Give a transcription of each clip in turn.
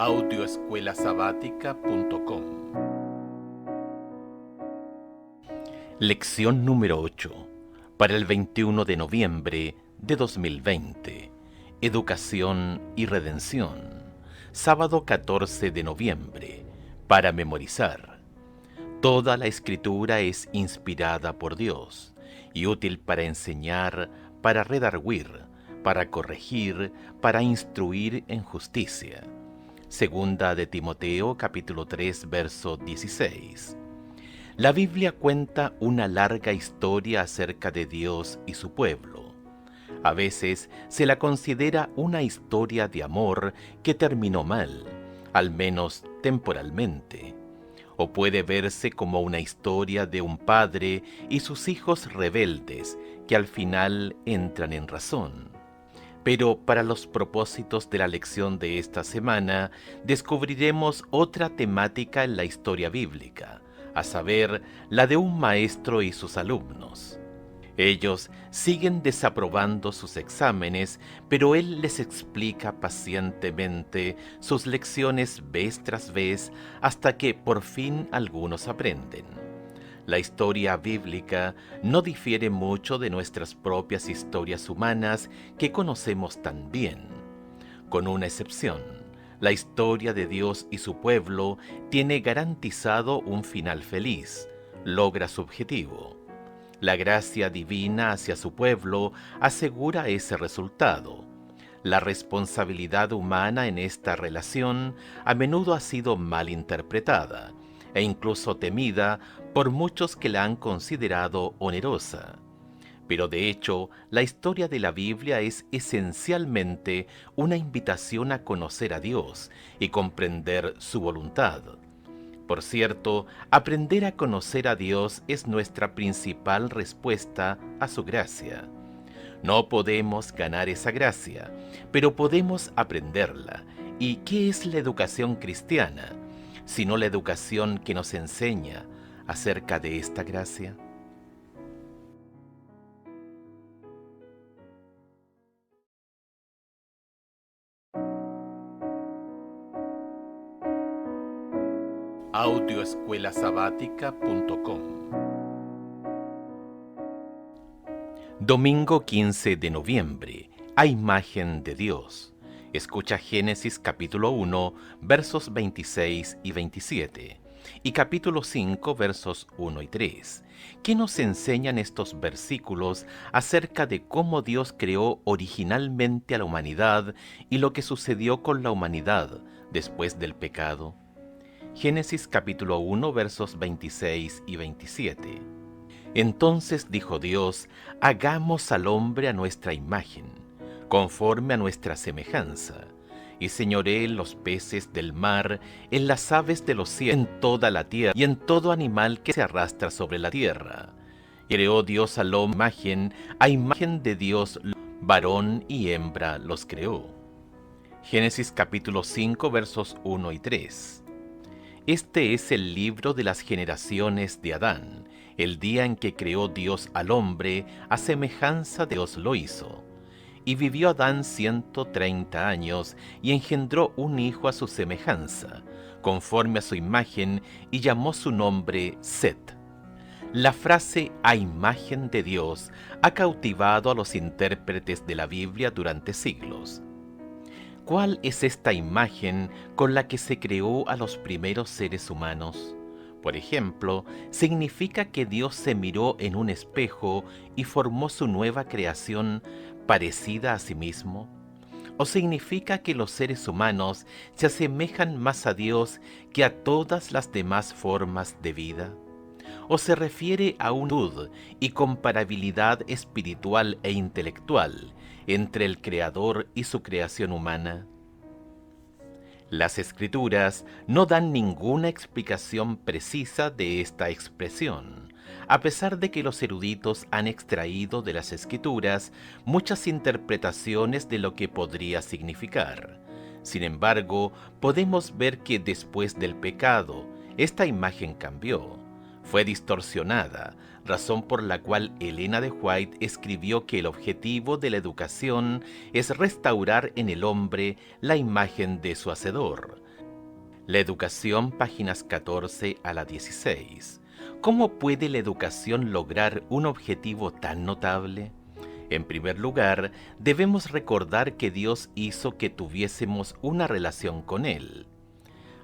Audioescuelasabática.com. Lección número 8, para el 21 de noviembre de 2020. Educación y redención. Sábado 14 de noviembre, para memorizar. Toda la Escritura es inspirada por Dios y útil para enseñar, para redarguir, para corregir, para instruir en justicia. Segunda de Timoteo, capítulo 3, verso 16. La Biblia cuenta una larga historia acerca de Dios y su pueblo. A veces se la considera una historia de amor que terminó mal, al menos temporalmente. O puede verse como una historia de un padre y sus hijos rebeldes que al final entran en razón. Pero para los propósitos de la lección de esta semana, descubriremos otra temática en la historia bíblica, a saber, la de un maestro y sus alumnos. Ellos siguen desaprobando sus exámenes, pero él les explica pacientemente sus lecciones vez tras vez hasta que por fin algunos aprenden. La historia bíblica no difiere mucho de nuestras propias historias humanas que conocemos tan bien. Con una excepción, la historia de Dios y su pueblo tiene garantizado un final feliz, logra su objetivo. La gracia divina hacia su pueblo asegura ese resultado. La responsabilidad humana en esta relación a menudo ha sido mal interpretada e incluso temida por muchos que la han considerado onerosa. Pero de hecho, la historia de la Biblia es esencialmente una invitación a conocer a Dios y comprender su voluntad. Por cierto, aprender a conocer a Dios es nuestra principal respuesta a su gracia. No podemos ganar esa gracia, pero podemos aprenderla. ¿Y qué es la educación cristiana, sino la educación que nos enseña acerca de esta gracia? Audioescuelasabática.com. Domingo 15 de noviembre, a imagen de Dios. Escucha Génesis capítulo 1, versos 26 y 27, y capítulo 5, versos 1 y 3. ¿Qué nos enseñan estos versículos acerca de cómo Dios creó originalmente a la humanidad y lo que sucedió con la humanidad después del pecado? Génesis capítulo 1, versos 26 y 27. Entonces dijo Dios: hagamos al hombre a nuestra imagen, conforme a nuestra semejanza, y señoree en los peces del mar, en las aves de los cielos, en toda la tierra, y en todo animal que se arrastra sobre la tierra. Y creó Dios al hombre a imagen de Dios, varón y hembra los creó. Génesis capítulo 5, versos 1 y 3. Este es el libro de las generaciones de Adán, el día en que creó Dios al hombre, a semejanza de Dios lo hizo. Y vivió Adán 130 años, y engendró un hijo a su semejanza, conforme a su imagen, y llamó su nombre Set. La frase "a imagen de Dios" ha cautivado a los intérpretes de la Biblia durante siglos. ¿Cuál es esta imagen con la que se creó a los primeros seres humanos? Por ejemplo, ¿significa que Dios se miró en un espejo y formó su nueva creación parecida a sí mismo? ¿O significa que los seres humanos se asemejan más a Dios que a todas las demás formas de vida? ¿O se refiere a una unitud y comparabilidad espiritual e intelectual entre el Creador y su creación humana? Las Escrituras no dan ninguna explicación precisa de esta expresión, a pesar de que los eruditos han extraído de las Escrituras muchas interpretaciones de lo que podría significar. Sin embargo, podemos ver que después del pecado, esta imagen cambió. Fue distorsionada, razón por la cual Elena de White escribió que el objetivo de la educación es restaurar en el hombre la imagen de su Hacedor, La educación, páginas 14 a la 16. ¿Cómo puede la educación lograr un objetivo tan notable? En primer lugar, debemos recordar que Dios hizo que tuviésemos una relación con Él,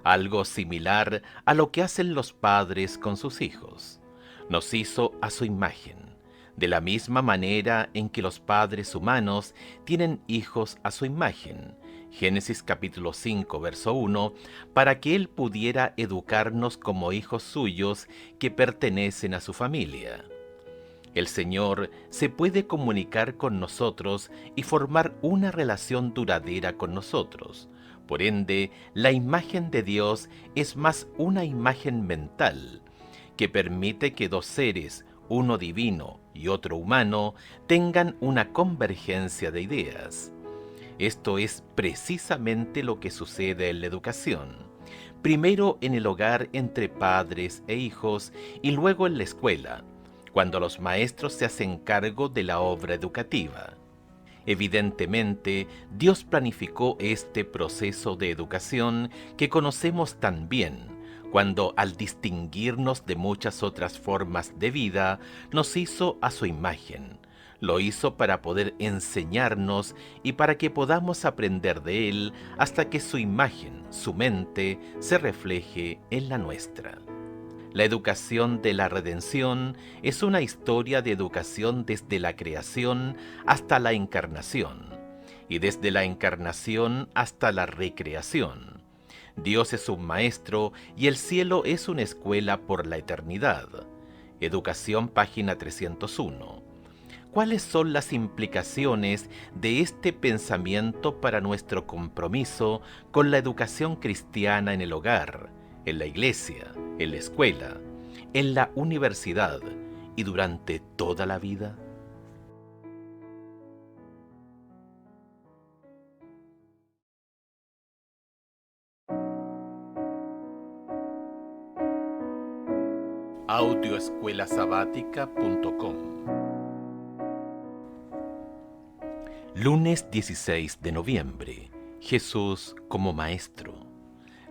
algo similar a lo que hacen los padres con sus hijos. Nos hizo a su imagen, de la misma manera en que los padres humanos tienen hijos a su imagen. Génesis capítulo 5, verso 1, para que Él pudiera educarnos como hijos suyos que pertenecen a su familia. El Señor se puede comunicar con nosotros y formar una relación duradera con nosotros. Por ende, la imagen de Dios es más una imagen mental, que permite que dos seres, uno divino y otro humano, tengan una convergencia de ideas. Esto es precisamente lo que sucede en la educación. Primero en el hogar entre padres e hijos y luego en la escuela, cuando los maestros se hacen cargo de la obra educativa. Evidentemente, Dios planificó este proceso de educación que conocemos tan bien, cuando al distinguirnos de muchas otras formas de vida, nos hizo a su imagen. Lo hizo para poder enseñarnos y para que podamos aprender de Él hasta que su imagen, su mente, se refleje en la nuestra. La educación de la redención es una historia de educación desde la creación hasta la encarnación, y desde la encarnación hasta la recreación. Dios es un maestro y el cielo es una escuela por la eternidad. Educación, página 301. ¿Cuáles son las implicaciones de este pensamiento para nuestro compromiso con la educación cristiana en el hogar, en la iglesia, en la escuela, en la universidad y durante toda la vida? Audioescuelasabática.com. Lunes 16 de noviembre. Jesús como Maestro.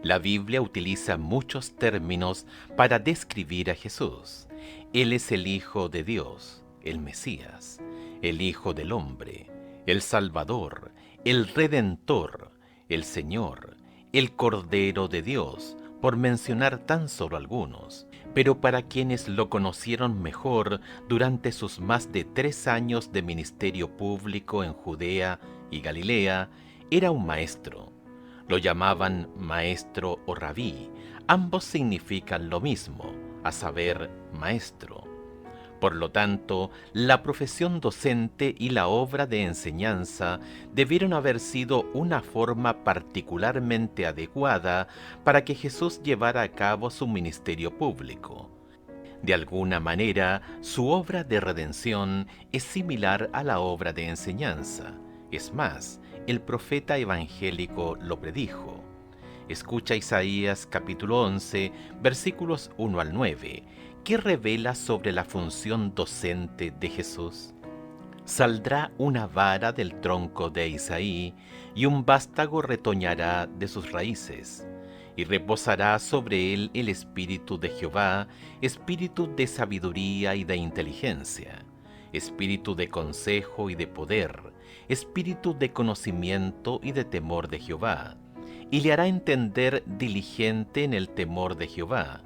La Biblia utiliza muchos términos para describir a Jesús. Él es el Hijo de Dios, el Mesías, el Hijo del Hombre, el Salvador, el Redentor, el Señor, el Cordero de Dios, por mencionar tan solo algunos. Pero para quienes lo conocieron mejor durante sus más de 3 años de ministerio público en Judea y Galilea, era un maestro. Lo llamaban maestro o rabí. Ambos significan lo mismo, a saber, maestro. Por lo tanto, la profesión docente y la obra de enseñanza debieron haber sido una forma particularmente adecuada para que Jesús llevara a cabo su ministerio público. De alguna manera, su obra de redención es similar a la obra de enseñanza. Es más, el profeta evangélico lo predijo. Escucha Isaías capítulo 11, versículos 1 al 9, que revela sobre la función docente de Jesús. Saldrá una vara del tronco de Isaí, y un vástago retoñará de sus raíces, y reposará sobre él el espíritu de Jehová, espíritu de sabiduría y de inteligencia, espíritu de consejo y de poder, espíritu de conocimiento y de temor de Jehová, y le hará entender diligente en el temor de Jehová.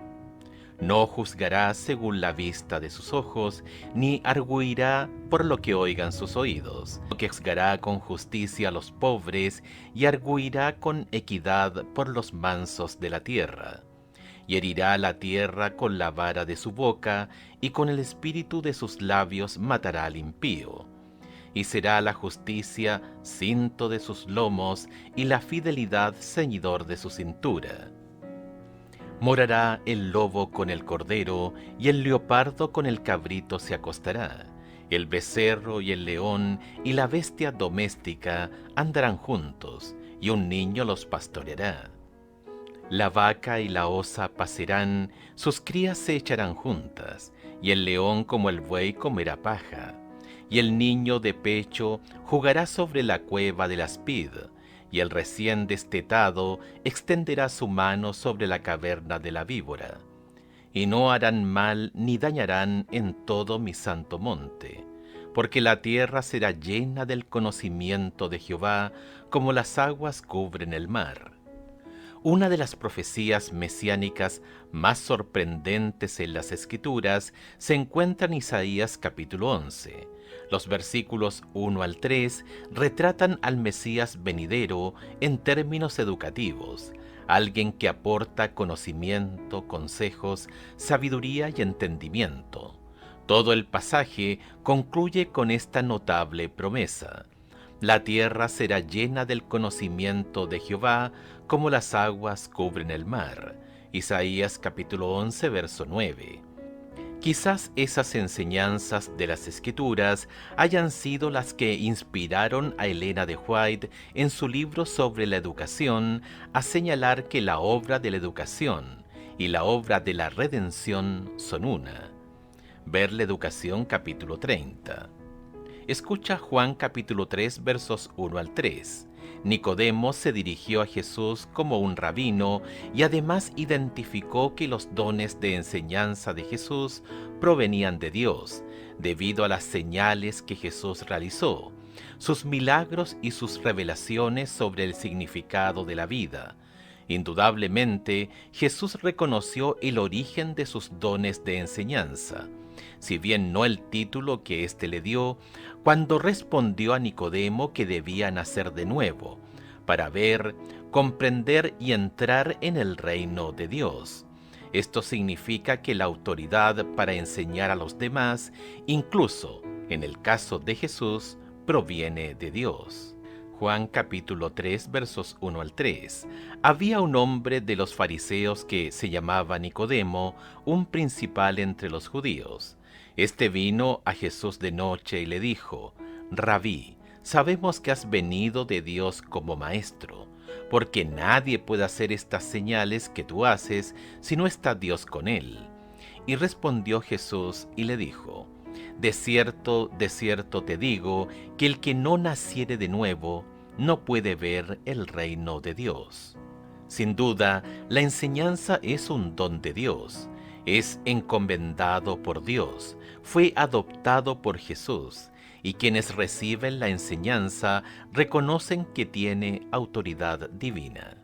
No juzgará según la vista de sus ojos, ni argüirá por lo que oigan sus oídos, que juzgará con justicia a los pobres, y argüirá con equidad por los mansos de la tierra. Y herirá la tierra con la vara de su boca, y con el espíritu de sus labios matará al impío. Y será la justicia cinto de sus lomos, y la fidelidad ceñidor de su cintura. Morará el lobo con el cordero, y el leopardo con el cabrito se acostará. El becerro y el león y la bestia doméstica andarán juntos, y un niño los pastoreará. La vaca y la osa pacerán, sus crías se echarán juntas, y el león como el buey comerá paja. Y el niño de pecho jugará sobre la cueva del aspid, y el recién destetado extenderá su mano sobre la caverna de la víbora. Y no harán mal ni dañarán en todo mi santo monte, porque la tierra será llena del conocimiento de Jehová, como las aguas cubren el mar. Una de las profecías mesiánicas más sorprendentes en las Escrituras se encuentra en Isaías capítulo 11. Los versículos 1 al 3 retratan al Mesías venidero en términos educativos, alguien que aporta conocimiento, consejos, sabiduría y entendimiento. Todo el pasaje concluye con esta notable promesa: la tierra será llena del conocimiento de Jehová, como las aguas cubren el mar. Isaías capítulo 11, verso 9. Quizás esas enseñanzas de las Escrituras hayan sido las que inspiraron a Elena de White en su libro sobre la educación a señalar que la obra de la educación y la obra de la redención son una. Ver la Educación capítulo 30. Escucha Juan capítulo 3 versos 1 al 3. Nicodemo se dirigió a Jesús como un rabino y además identificó que los dones de enseñanza de Jesús provenían de Dios, debido a las señales que Jesús realizó, sus milagros y sus revelaciones sobre el significado de la vida. Indudablemente, Jesús reconoció el origen de sus dones de enseñanza, si bien no el título que éste le dio, cuando respondió a Nicodemo que debía nacer de nuevo, para ver, comprender y entrar en el reino de Dios. Esto significa que la autoridad para enseñar a los demás, incluso en el caso de Jesús, proviene de Dios. Juan capítulo 3 versos 1 al 3. Había un hombre de los fariseos que se llamaba Nicodemo, un principal entre los judíos. Este vino a Jesús de noche y le dijo: Rabí, sabemos que has venido de Dios como maestro, porque nadie puede hacer estas señales que tú haces si no está Dios con él. Y respondió Jesús y le dijo: de cierto te digo, que el que no naciere de nuevo no puede ver el reino de Dios. Sin duda, la enseñanza es un don de Dios, es encomendado por Dios, fue adoptado por Jesús, y quienes reciben la enseñanza reconocen que tiene autoridad divina.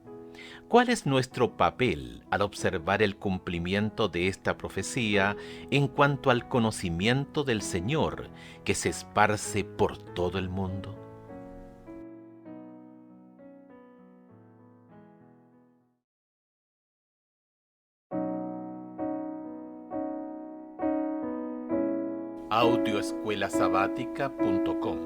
¿Cuál es nuestro papel al observar el cumplimiento de esta profecía en cuanto al conocimiento del Señor que se esparce por todo el mundo? Audioescuelasabática.com.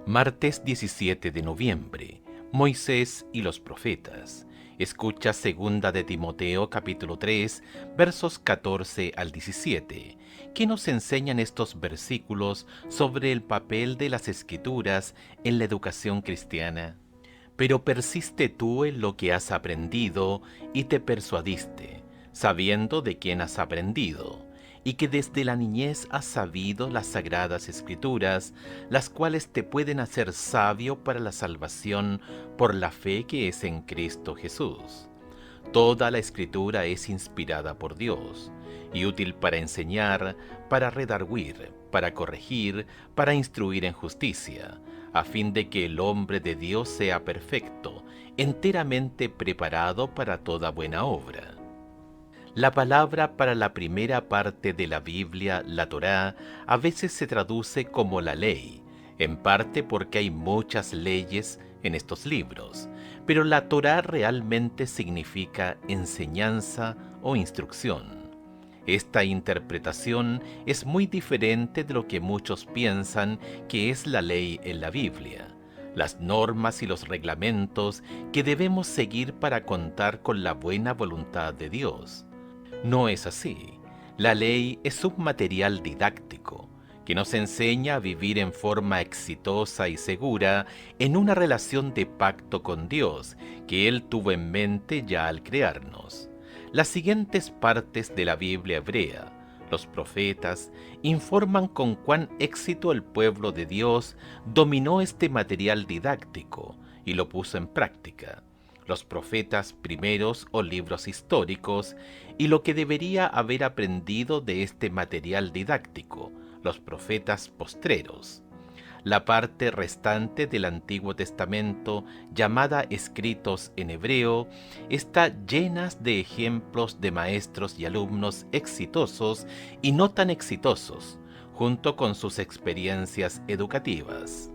Martes 17 de noviembre. Moisés y los profetas. Escucha segunda de Timoteo capítulo 3, versos 14 al 17, que nos enseñan estos versículos sobre el papel de las Escrituras en la educación cristiana. Pero persiste tú en lo que has aprendido y te persuadiste, sabiendo de quién has aprendido, y que desde la niñez has sabido las sagradas Escrituras, las cuales te pueden hacer sabio para la salvación por la fe que es en Cristo Jesús. Toda la Escritura es inspirada por Dios, y útil para enseñar, para redarguir, para corregir, para instruir en justicia, a fin de que el hombre de Dios sea perfecto, enteramente preparado para toda buena obra. La palabra para la primera parte de la Biblia, la Torá, a veces se traduce como la ley, en parte porque hay muchas leyes en estos libros, pero la Torá realmente significa enseñanza o instrucción. Esta interpretación es muy diferente de lo que muchos piensan que es la ley en la Biblia, las normas y los reglamentos que debemos seguir para contar con la buena voluntad de Dios. No es así. La ley es un material didáctico que nos enseña a vivir en forma exitosa y segura en una relación de pacto con Dios que Él tuvo en mente ya al crearnos. Las siguientes partes de la Biblia hebrea, los profetas, informan con cuán éxito el pueblo de Dios dominó este material didáctico y lo puso en práctica. Los profetas primeros o libros históricos y lo que debería haber aprendido de este material didáctico, los profetas postreros. La parte restante del Antiguo Testamento, llamada escritos en hebreo, está llena de ejemplos de maestros y alumnos exitosos y no tan exitosos, junto con sus experiencias educativas.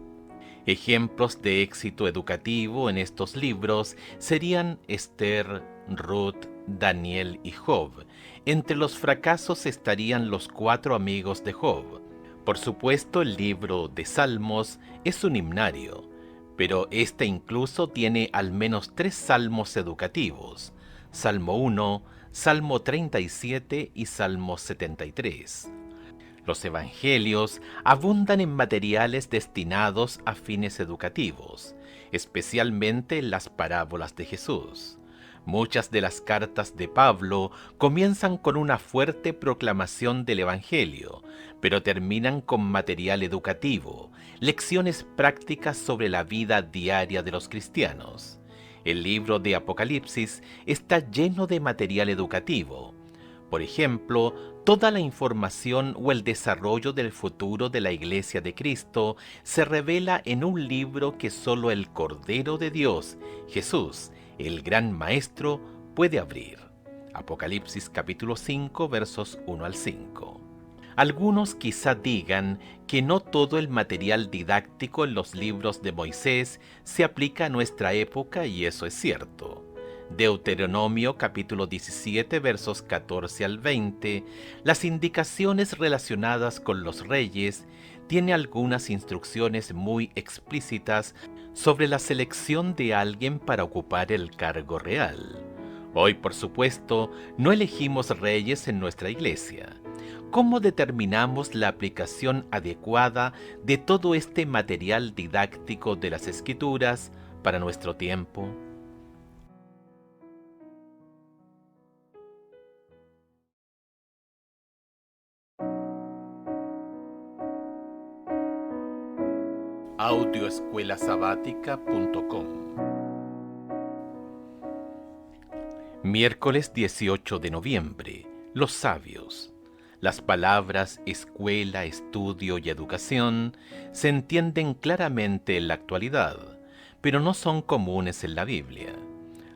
Ejemplos de éxito educativo en estos libros serían Esther, Ruth, Daniel y Job. Entre los fracasos estarían los 4 amigos de Job. Por supuesto, el libro de Salmos es un himnario, pero este incluso tiene al menos 3 salmos educativos: Salmo 1, Salmo 37 y Salmo 73. Los evangelios abundan en materiales destinados a fines educativos, especialmente en las parábolas de Jesús. Muchas de las cartas de Pablo comienzan con una fuerte proclamación del Evangelio, pero terminan con material educativo, lecciones prácticas sobre la vida diaria de los cristianos. El libro de Apocalipsis está lleno de material educativo. Por ejemplo, toda la información o el desarrollo del futuro de la Iglesia de Cristo se revela en un libro que solo el Cordero de Dios, Jesús, el gran Maestro, puede abrir. Apocalipsis capítulo 5, versos 1 al 5. Algunos quizá digan que no todo el material didáctico en los libros de Moisés se aplica a nuestra época, y eso es cierto. Deuteronomio capítulo 17 versos 14 al 20, las indicaciones relacionadas con los reyes, tiene algunas instrucciones muy explícitas sobre la selección de alguien para ocupar el cargo real. Hoy, por supuesto, no elegimos reyes en nuestra iglesia. ¿Cómo determinamos la aplicación adecuada de todo este material didáctico de las Escrituras para nuestro tiempo? Audioescuelasabática.com. Miércoles 18 de noviembre. Los sabios. Las palabras escuela, estudio y educación se entienden claramente en la actualidad, pero no son comunes en la Biblia.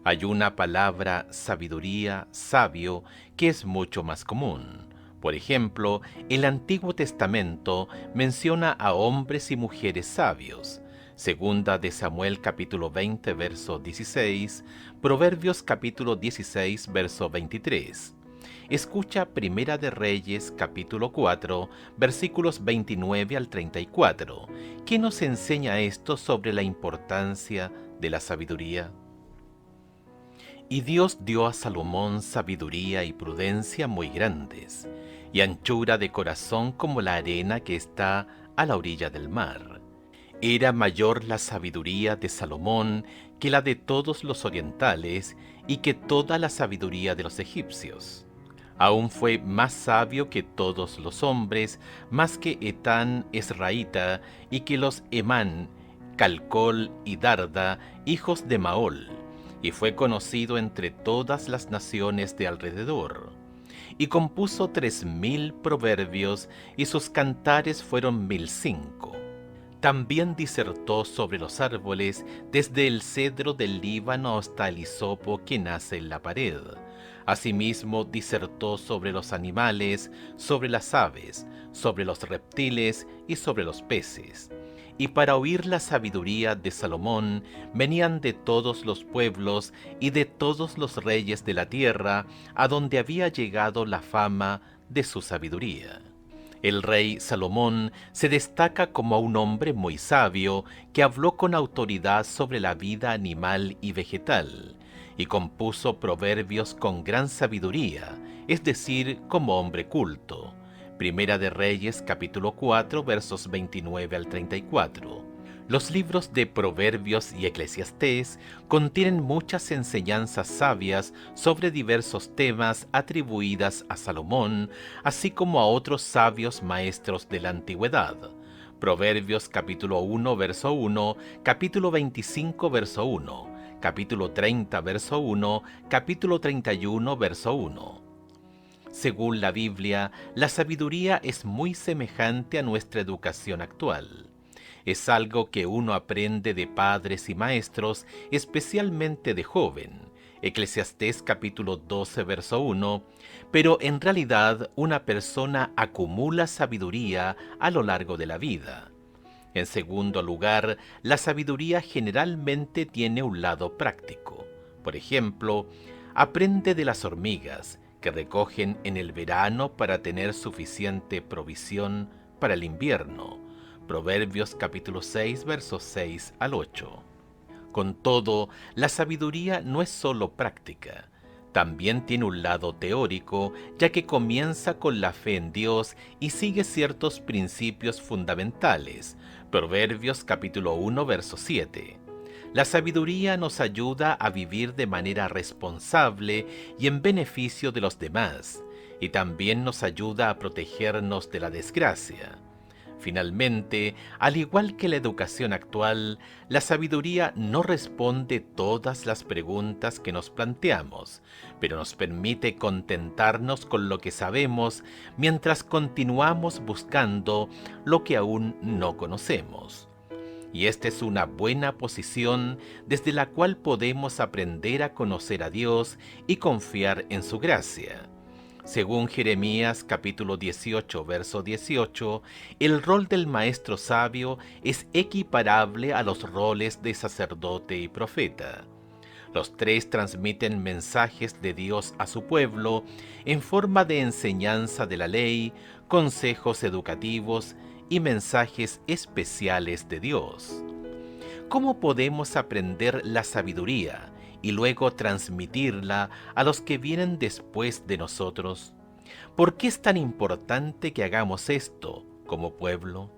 Hay una palabra sabiduría, sabio, que es mucho más común. Por ejemplo, el Antiguo Testamento menciona a hombres y mujeres sabios. Segunda de Samuel capítulo 20 verso 16, Proverbios capítulo 16 verso 23. Escucha Primera de Reyes capítulo 4 versículos 29 al 34. ¿Qué nos enseña esto sobre la importancia de la sabiduría? Y Dios dio a Salomón sabiduría y prudencia muy grandes, y anchura de corazón como la arena que está a la orilla del mar. Era mayor la sabiduría de Salomón que la de todos los orientales y que toda la sabiduría de los egipcios. Aún fue más sabio que todos los hombres, más que Etán Esraíta y que los Emán, Calcol y Darda, hijos de Maol, y fue conocido entre todas las naciones de alrededor. Y compuso 3000 proverbios, y sus cantares fueron 1005. También disertó sobre los árboles, desde el cedro del Líbano hasta el hisopo que nace en la pared. Asimismo disertó sobre los animales, sobre las aves, sobre los reptiles y sobre los peces. Y para oír la sabiduría de Salomón venían de todos los pueblos y de todos los reyes de la tierra, a donde había llegado la fama de su sabiduría. El rey Salomón se destaca como un hombre muy sabio que habló con autoridad sobre la vida animal y vegetal, y compuso proverbios con gran sabiduría, es decir, como hombre culto. Primera de Reyes capítulo 4 versos 29 al 34. Los libros de Proverbios y Eclesiastés contienen muchas enseñanzas sabias sobre diversos temas atribuidas a Salomón, así como a otros sabios maestros de la antigüedad. Proverbios capítulo 1, verso 1, capítulo 25, verso 1, capítulo 30, verso 1, capítulo 31, verso 1. Según la Biblia, la sabiduría es muy semejante a nuestra educación actual. Es algo que uno aprende de padres y maestros, especialmente de joven. Eclesiastés capítulo 12, verso 1, pero en realidad una persona acumula sabiduría a lo largo de la vida. En segundo lugar, la sabiduría generalmente tiene un lado práctico. Por ejemplo, aprende de las hormigas, que recogen en el verano para tener suficiente provisión para el invierno. Proverbios capítulo 6, versos 6 al 8. Con todo, la sabiduría no es solo práctica, también tiene un lado teórico, ya que comienza con la fe en Dios y sigue ciertos principios fundamentales. Proverbios capítulo 1, verso 7. La sabiduría nos ayuda a vivir de manera responsable y en beneficio de los demás, y también nos ayuda a protegernos de la desgracia. Finalmente, al igual que la educación actual, la sabiduría no responde todas las preguntas que nos planteamos, pero nos permite contentarnos con lo que sabemos mientras continuamos buscando lo que aún no conocemos. Y esta es una buena posición desde la cual podemos aprender a conocer a Dios y confiar en su gracia. Según Jeremías capítulo 18, verso 18, el rol del maestro sabio es equiparable a los roles de sacerdote y profeta. Los tres transmiten mensajes de Dios a su pueblo en forma de enseñanza de la ley, consejos educativos y mensajes especiales de Dios. ¿Cómo podemos aprender la sabiduría y luego transmitirla a los que vienen después de nosotros? ¿Por qué es tan importante que hagamos esto como pueblo?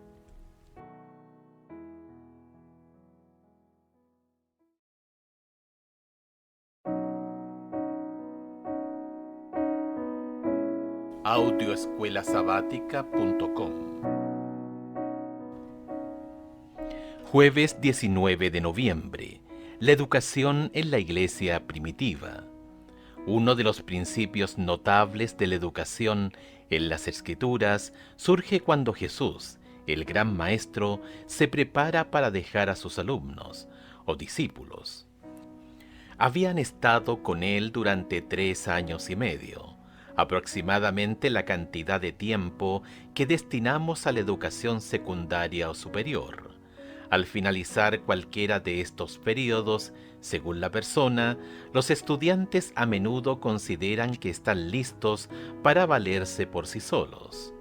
Audioescuelasabática.com. Jueves 19 de noviembre. La educación en la iglesia primitiva. Uno de los principios notables de la educación en las Escrituras surge cuando Jesús, el gran maestro, se prepara para dejar a sus alumnos o discípulos. Habían estado con él durante 3 años y medio, aproximadamente la cantidad de tiempo que destinamos a la educación secundaria o superior. Al finalizar cualquiera de estos periodos, según la persona, los estudiantes a menudo consideran que están listos para valerse por sí solos.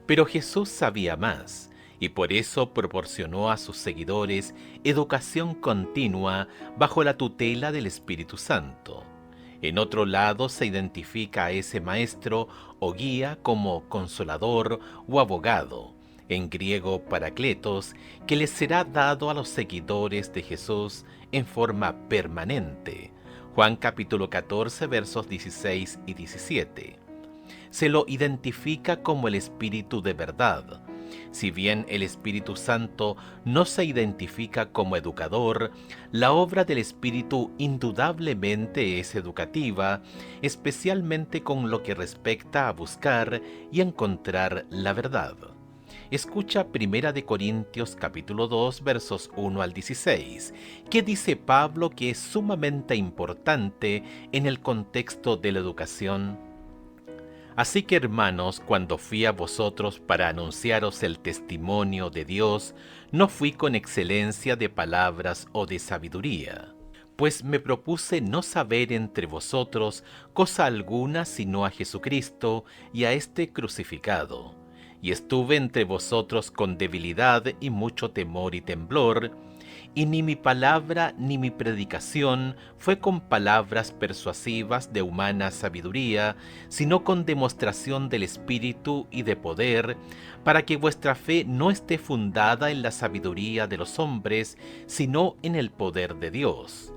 Pero Jesús sabía más, y por eso proporcionó a sus seguidores educación continua bajo la tutela del Espíritu Santo. En otro lado se identifica a ese maestro o guía como consolador o abogado, en griego parakletos, que les será dado a los seguidores de Jesús en forma permanente. Juan capítulo 14 versos 16 y 17. Se lo identifica como el Espíritu de verdad. Si bien el Espíritu Santo no se identifica como educador, la obra del Espíritu indudablemente es educativa, especialmente con lo que respecta a buscar y encontrar la verdad. Escucha 1 de Corintios capítulo 2 versos 1 al 16, que dice Pablo que es sumamente importante en el contexto de la educación. Así que, hermanos, cuando fui a vosotros para anunciaros el testimonio de Dios, no fui con excelencia de palabras o de sabiduría, pues me propuse no saber entre vosotros cosa alguna sino a Jesucristo y a este crucificado. Y estuve entre vosotros con debilidad y mucho temor y temblor, y ni mi palabra ni mi predicación fue con palabras persuasivas de humana sabiduría, sino con demostración del Espíritu y de poder, para que vuestra fe no esté fundada en la sabiduría de los hombres, sino en el poder de Dios.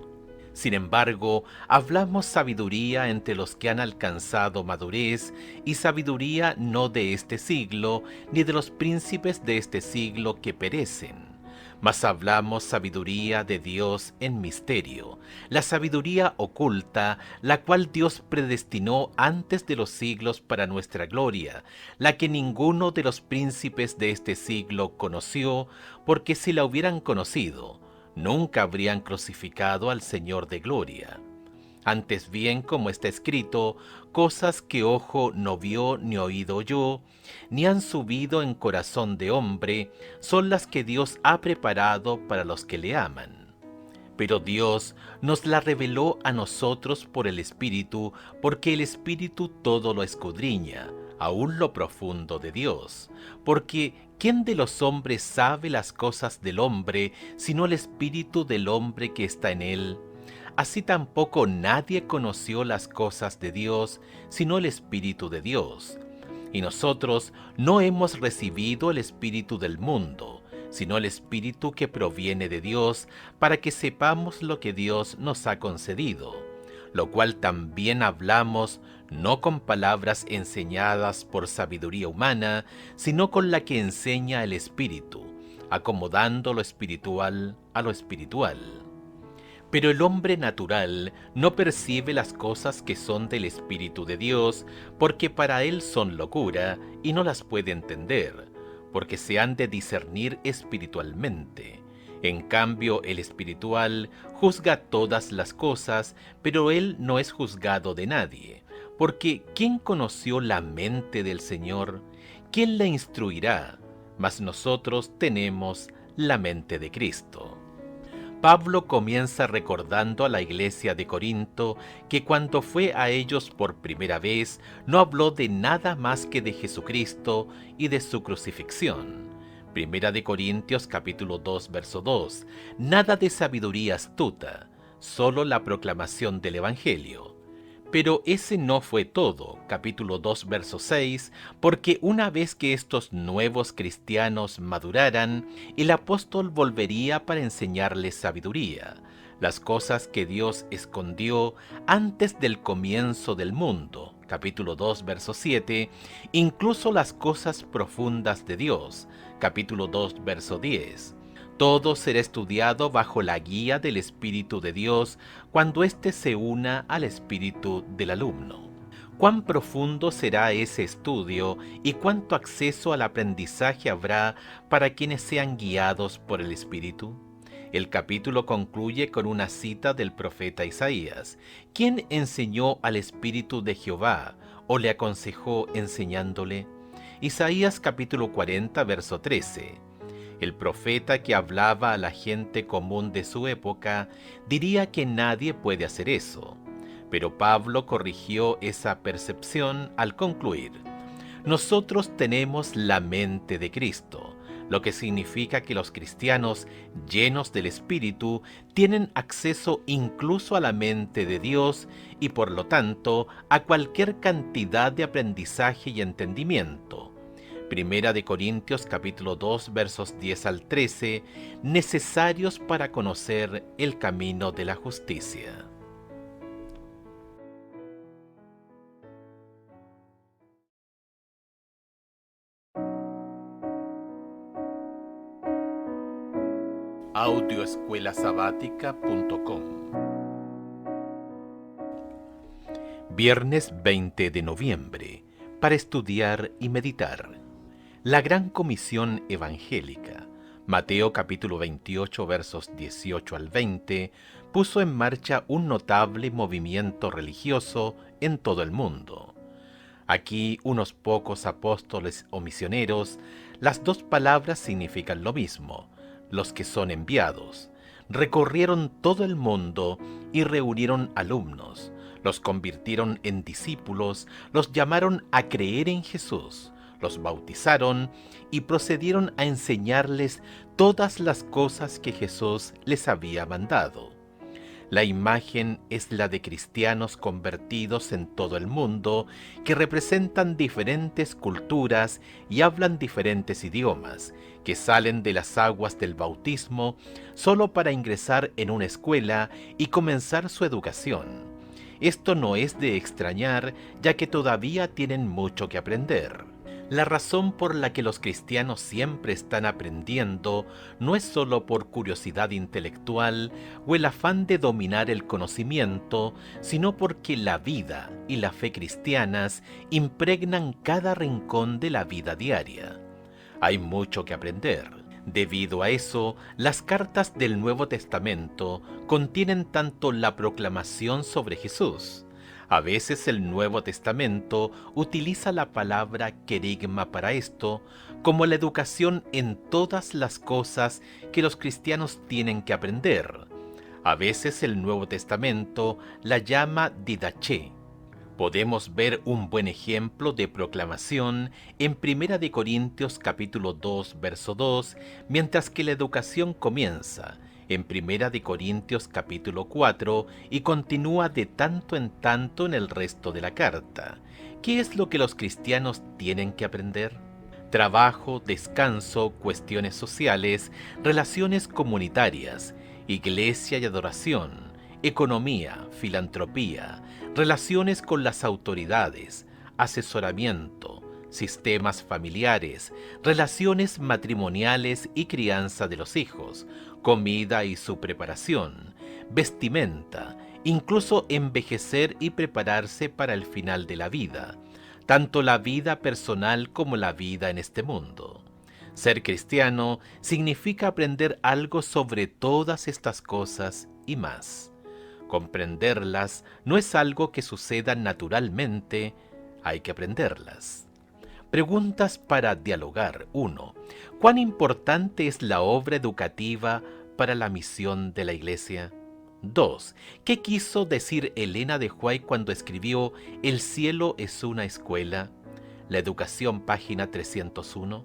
Sin embargo, hablamos sabiduría entre los que han alcanzado madurez, y sabiduría no de este siglo, ni de los príncipes de este siglo que perecen. Mas hablamos sabiduría de Dios en misterio, la sabiduría oculta, la cual Dios predestinó antes de los siglos para nuestra gloria, la que ninguno de los príncipes de este siglo conoció, porque si la hubieran conocido, nunca habrían crucificado al Señor de gloria. Antes bien, como está escrito, cosas que ojo no vio ni oído oyó, ni han subido en corazón de hombre, son las que Dios ha preparado para los que le aman. Pero Dios nos la reveló a nosotros por el Espíritu, porque el Espíritu todo lo escudriña, aún lo profundo de Dios. Porque ¿quién de los hombres sabe las cosas del hombre, sino el Espíritu del hombre que está en él? Así tampoco nadie conoció las cosas de Dios, sino el Espíritu de Dios. Y nosotros no hemos recibido el Espíritu del mundo, sino el Espíritu que proviene de Dios, para que sepamos lo que Dios nos ha concedido, lo cual también hablamos, no con palabras enseñadas por sabiduría humana, sino con la que enseña el Espíritu, acomodando lo espiritual a lo espiritual. Pero el hombre natural no percibe las cosas que son del Espíritu de Dios, porque para él son locura, y no las puede entender, porque se han de discernir espiritualmente. En cambio, el espiritual juzga todas las cosas, pero él no es juzgado de nadie. Porque ¿quién conoció la mente del Señor? ¿Quién la instruirá? Mas nosotros tenemos la mente de Cristo. Pablo comienza recordando a la iglesia de Corinto que cuando fue a ellos por primera vez no habló de nada más que de Jesucristo y de su crucifixión. Primera de Corintios capítulo 2 verso 2. Nada de sabiduría astuta, solo la proclamación del Evangelio. Pero ese no fue todo, capítulo 2, verso 6, porque una vez que estos nuevos cristianos maduraran, el apóstol volvería para enseñarles sabiduría, las cosas que Dios escondió antes del comienzo del mundo, capítulo 2, verso 7, incluso las cosas profundas de Dios, capítulo 2, verso 10. Todo será estudiado bajo la guía del Espíritu de Dios cuando éste se una al espíritu del alumno. ¿Cuán profundo será ese estudio y cuánto acceso al aprendizaje habrá para quienes sean guiados por el Espíritu? El capítulo concluye con una cita del profeta Isaías. ¿Quién enseñó al Espíritu de Jehová o le aconsejó enseñándole? Isaías capítulo 40, verso 13. El profeta que hablaba a la gente común de su época diría que nadie puede hacer eso. Pero Pablo corrigió esa percepción al concluir: nosotros tenemos la mente de Cristo, lo que significa que los cristianos llenos del Espíritu tienen acceso incluso a la mente de Dios y por lo tanto a cualquier cantidad de aprendizaje y entendimiento. Primera de Corintios capítulo 2 versos 10 al 13, necesarios para conocer el camino de la justicia. Audioescuelasabática.com. Viernes 20 de noviembre, para estudiar y meditar. La Gran Comisión Evangélica, Mateo capítulo 28 versos 18 al 20, puso en marcha un notable movimiento religioso en todo el mundo. Aquí unos pocos apóstoles o misioneros, las dos palabras significan lo mismo, los que son enviados, recorrieron todo el mundo y reunieron alumnos, los convirtieron en discípulos, los llamaron a creer en Jesús, los bautizaron y procedieron a enseñarles todas las cosas que Jesús les había mandado. La imagen es la de cristianos convertidos en todo el mundo que representan diferentes culturas y hablan diferentes idiomas, que salen de las aguas del bautismo solo para ingresar en una escuela y comenzar su educación. Esto no es de extrañar, ya que todavía tienen mucho que aprender. La razón por la que los cristianos siempre están aprendiendo no es solo por curiosidad intelectual o el afán de dominar el conocimiento, sino porque la vida y la fe cristianas impregnan cada rincón de la vida diaria. Hay mucho que aprender. Debido a eso, las cartas del Nuevo Testamento contienen tanto la proclamación sobre Jesús. A veces el Nuevo Testamento utiliza la palabra querigma para esto, como la educación en todas las cosas que los cristianos tienen que aprender. A veces el Nuevo Testamento la llama didaché. Podemos ver un buen ejemplo de proclamación en 1 de Corintios capítulo 2, verso 2, mientras que la educación comienza en 1 de Corintios capítulo 4 y continúa de tanto en tanto en el resto de la carta. ¿Qué es lo que los cristianos tienen que aprender? Trabajo, descanso, cuestiones sociales, relaciones comunitarias, iglesia y adoración, economía, filantropía, relaciones con las autoridades, asesoramiento, sistemas familiares, relaciones matrimoniales y crianza de los hijos, comida y su preparación, vestimenta, incluso envejecer y prepararse para el final de la vida, tanto la vida personal como la vida en este mundo. Ser cristiano significa aprender algo sobre todas estas cosas y más. Comprenderlas no es algo que suceda naturalmente, hay que aprenderlas. Preguntas para dialogar. 1. ¿Cuán importante es la obra educativa para la misión de la Iglesia? 2. ¿Qué quiso decir Elena de White cuando escribió El cielo es una escuela? La educación, página 301.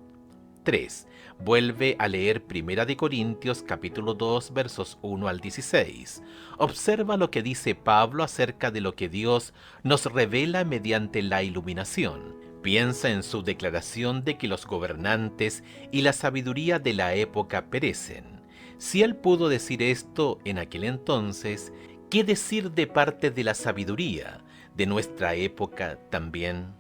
3. Vuelve a leer 1 de Corintios capítulo 2 versos 1 al 16. Observa lo que dice Pablo acerca de lo que Dios nos revela mediante la iluminación. Piensa en su declaración de que los gobernantes y la sabiduría de la época perecen. Si él pudo decir esto en aquel entonces, ¿qué decir de parte de la sabiduría de nuestra época también?